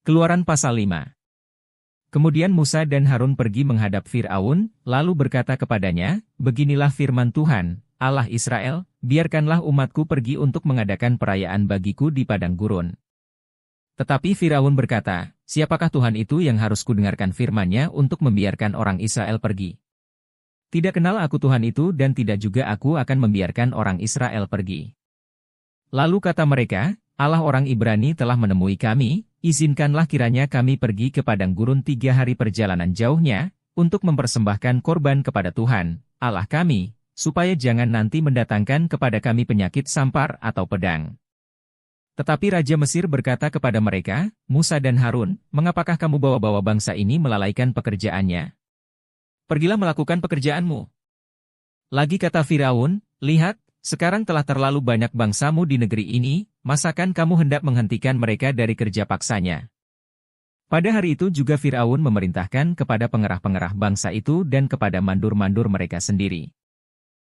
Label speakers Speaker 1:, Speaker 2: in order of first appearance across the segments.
Speaker 1: Keluaran pasal 5. Kemudian Musa dan Harun pergi menghadap Fir'aun, lalu berkata kepadanya, "Beginilah firman Tuhan, Allah Israel, biarkanlah umatku pergi untuk mengadakan perayaan bagiku di padang gurun." Tetapi Firaun berkata, "Siapakah Tuhan itu yang harus kudengarkan firman-Nya untuk membiarkan orang Israel pergi? Tidak kenal aku Tuhan itu dan tidak juga aku akan membiarkan orang Israel pergi." Lalu kata mereka, "Allah orang Ibrani telah menemui kami, izinkanlah kiranya kami pergi ke padang gurun 3 hari perjalanan jauhnya, untuk mempersembahkan korban kepada Tuhan, Allah kami, supaya jangan nanti mendatangkan kepada kami penyakit sampar atau pedang." Tetapi Raja Mesir berkata kepada mereka, "Musa dan Harun, mengapakah kamu bawa-bawa bangsa ini melalaikan pekerjaannya? Pergilah melakukan pekerjaanmu." Lagi kata Firaun, "Lihat, sekarang telah terlalu banyak bangsamu di negeri ini, masakan kamu hendak menghentikan mereka dari kerja paksanya?" Pada hari itu juga Firaun memerintahkan kepada pengerah-pengerah bangsa itu dan kepada mandur-mandur mereka sendiri.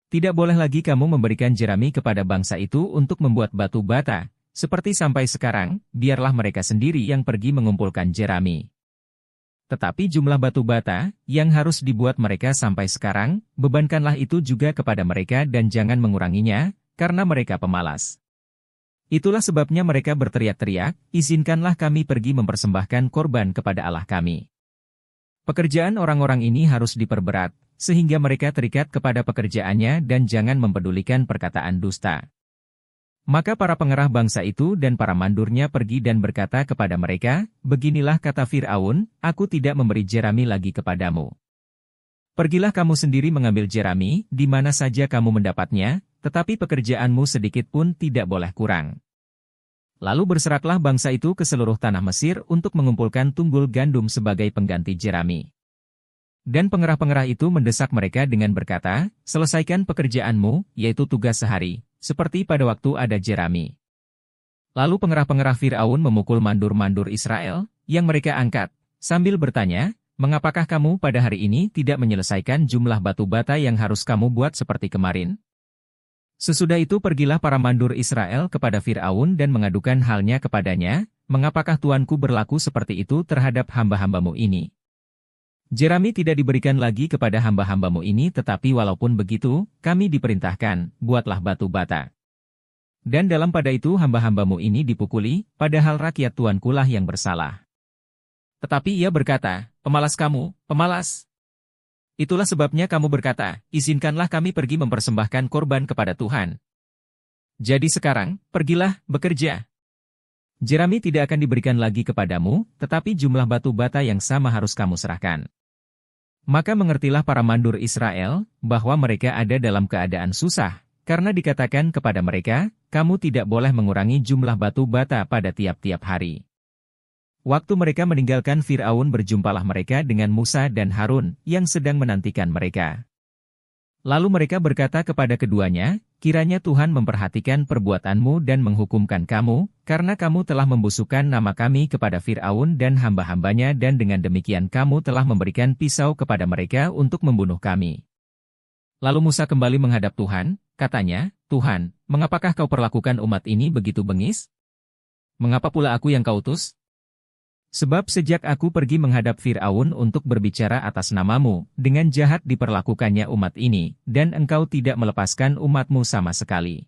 Speaker 1: "Tidak boleh lagi kamu memberikan jerami kepada bangsa itu untuk membuat batu bata, seperti sampai sekarang, biarlah mereka sendiri yang pergi mengumpulkan jerami. Tetapi jumlah batu bata, yang harus dibuat mereka sampai sekarang, bebankanlah itu juga kepada mereka dan jangan menguranginya, karena mereka pemalas. Itulah sebabnya mereka berteriak-teriak, 'Izinkanlah kami pergi mempersembahkan korban kepada Allah kami.' Pekerjaan orang-orang ini harus diperberat, sehingga mereka terikat kepada pekerjaannya dan jangan mempedulikan perkataan dusta." Maka para pengerah bangsa itu dan para mandurnya pergi dan berkata kepada mereka, "Beginilah kata Fir'aun, aku tidak memberi jerami lagi kepadamu. Pergilah kamu sendiri mengambil jerami, di mana saja kamu mendapatnya, tetapi pekerjaanmu sedikit pun tidak boleh kurang." Lalu berseraklah bangsa itu ke seluruh tanah Mesir untuk mengumpulkan tunggul gandum sebagai pengganti jerami. Dan pengerah-pengerah itu mendesak mereka dengan berkata, "Selesaikan pekerjaanmu, yaitu tugas sehari, seperti pada waktu ada jerami." Lalu pengerah-pengerah Fir'aun memukul mandur-mandur Israel, yang mereka angkat, sambil bertanya, "Mengapakah kamu pada hari ini tidak menyelesaikan jumlah batu bata yang harus kamu buat seperti kemarin?" Sesudah itu pergilah para mandur Israel kepada Fir'aun dan mengadukan halnya kepadanya, "Mengapakah tuanku berlaku seperti itu terhadap hamba-hambamu ini? Jerami tidak diberikan lagi kepada hamba-hambamu ini, tetapi walaupun begitu, kami diperintahkan, buatlah batu bata. Dan dalam pada itu hamba-hambamu ini dipukuli, padahal rakyat tuankulah yang bersalah." Tetapi ia berkata, "Pemalas kamu, pemalas. Itulah sebabnya kamu berkata, 'Izinkanlah kami pergi mempersembahkan korban kepada Tuhan.' Jadi sekarang, pergilah, bekerja. Jerami tidak akan diberikan lagi kepadamu, tetapi jumlah batu bata yang sama harus kamu serahkan." Maka mengertilah para mandur Israel, bahwa mereka ada dalam keadaan susah, karena dikatakan kepada mereka, "Kamu tidak boleh mengurangi jumlah batu bata pada tiap-tiap hari." Waktu mereka meninggalkan Fir'aun, berjumpalah mereka dengan Musa dan Harun, yang sedang menantikan mereka. Lalu mereka berkata kepada keduanya, "Kiranya Tuhan memperhatikan perbuatanmu dan menghukumkan kamu, karena kamu telah membusukkan nama kami kepada Fir'aun dan hamba-hambanya dan dengan demikian kamu telah memberikan pisau kepada mereka untuk membunuh kami." Lalu Musa kembali menghadap Tuhan, katanya, "Tuhan, mengapakah kau perlakukan umat ini begitu bengis? Mengapa pula aku yang kau utus? Sebab sejak aku pergi menghadap Fir'aun untuk berbicara atas namamu, dengan jahat diperlakukannya umat ini, dan engkau tidak melepaskan umatmu sama sekali.